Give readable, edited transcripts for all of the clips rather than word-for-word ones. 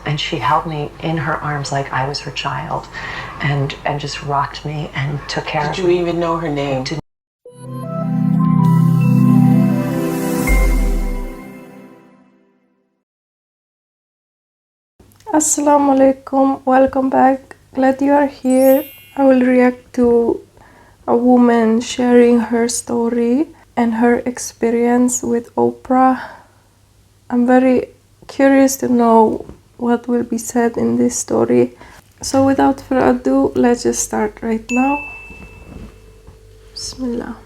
and she held me in her arms like I was her child, and just rocked me and took care of me. Did you even know her name? Assalamu alaikum, welcome back. Glad you are here. I will react to a woman sharing her story and her experience with Oprah. I'm very curious to know what will be said in this story. So without further ado, let's just start right now. Bismillah.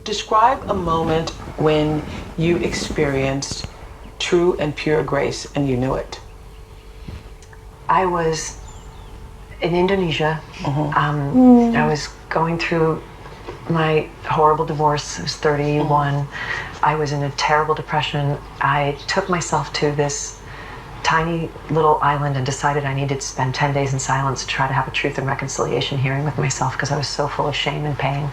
Describe a moment when you experienced true and pure grace and you knew it. I was in Indonesia. I was going through my horrible divorce. I was 31. I was in a terrible depression. I took myself to this tiny little island and decided I needed to spend 10 days in silence to try to have a truth and reconciliation hearing with myself because I was so full of shame and pain.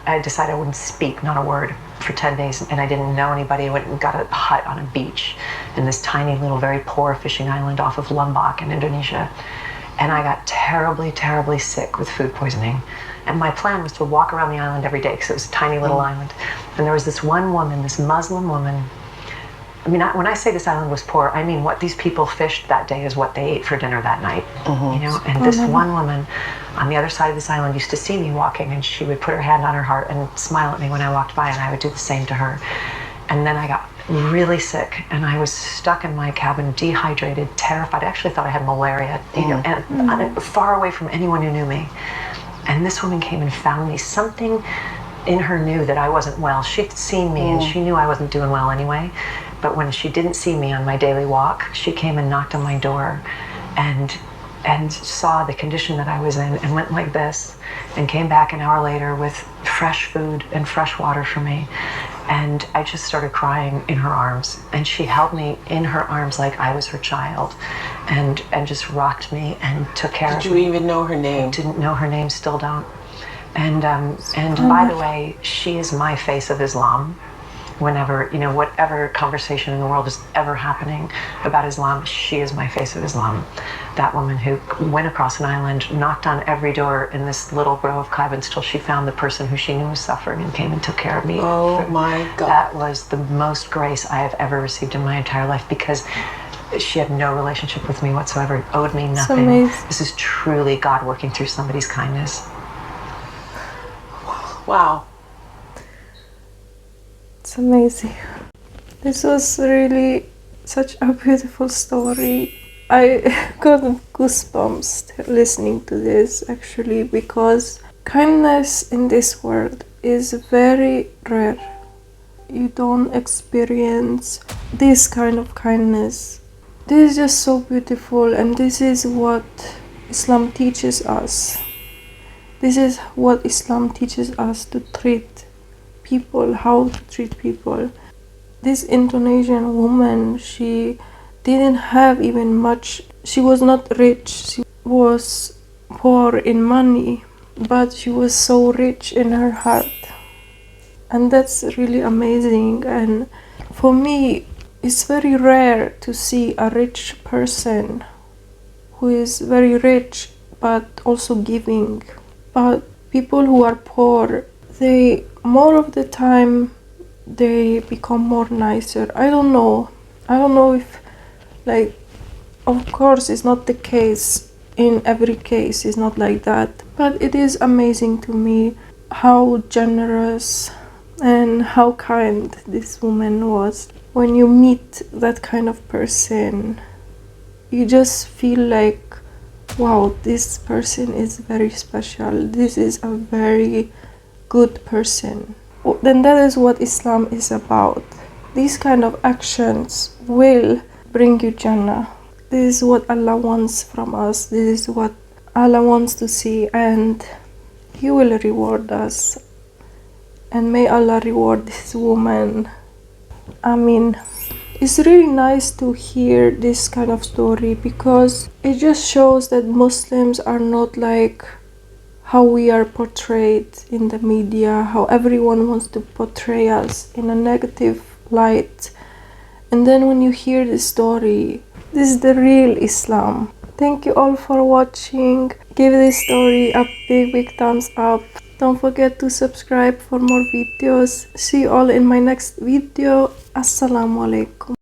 I decided I wouldn't speak, not a word, for 10 days, and I didn't know anybody. I went and got a hut on a beach in this tiny little, very poor fishing island off of Lombok in Indonesia. And I got terribly, terribly sick with food poisoning. And my plan was to walk around the island every day because it was a tiny little island. And there was this one woman, this Muslim woman. I mean, when I say this island was poor, I mean what these people fished that day is what they ate for dinner that night. You know, and this one woman on the other side of this island used to see me walking, and she would put her hand on her heart and smile at me when I walked by, and I would do the same to her. And then I got really sick, and I was stuck in my cabin, dehydrated, terrified. I actually thought I had malaria, you know, and far away from anyone who knew me. And this woman came and found me. Something in her knew that I wasn't well. She'd seen me, and she knew I wasn't doing well anyway. But when she didn't see me on my daily walk, she came and knocked on my door and saw the condition that I was in and went like this and came back an hour later with fresh food and fresh water for me. And I just started crying in her arms, and she held me in her arms like I was her child and just rocked me and took care of me. Did you even know her name? Didn't know her name, still don't. And by the way, she is my face of Islam. Whenever, you know, whatever conversation in the world is ever happening about Islam, she is my face of Islam. That woman who went across an island, knocked on every door in this little grove of cabins till she found the person who she knew was suffering and came and took care of me. Oh my God. That was the most grace I have ever received in my entire life, because she had no relationship with me whatsoever, owed me nothing. This is truly God working through somebody's kindness. Wow. It's amazing. This was really such a beautiful story. I got goosebumps listening to this, actually, because kindness in this world is very rare. You don't experience this kind of kindness. This is just so beautiful, and this is what Islam teaches us. This is what Islam teaches us, to treat people, how to treat people. This Indonesian woman, she didn't have even much. She was not rich. She was poor in money, but she was so rich in her heart. And that's really amazing. And for me, it's very rare to see a rich person who is very rich but also giving. But people who are poor, they more of the time they become more nicer. I don't know if, like, of course it's not the case in every case, it's not like that, but it is amazing to me how generous and how kind this woman was. When you meet that kind of person, you just feel like, wow, this person is very special, this is a very good person. Then that is what Islam is about. These kind of actions will bring you Jannah. This is what Allah wants from us. This is what Allah wants to see, and He will reward us. And may Allah reward this woman. I mean, it's really nice to hear this kind of story, because it just shows that Muslims are not like how we are portrayed in the media, how everyone wants to portray us in a negative light. And then when you hear this story, This is the real Islam. Thank you all for watching. Give this story a big thumbs up. Don't forget to subscribe for more videos. See you all in my next video. Assalamualaikum.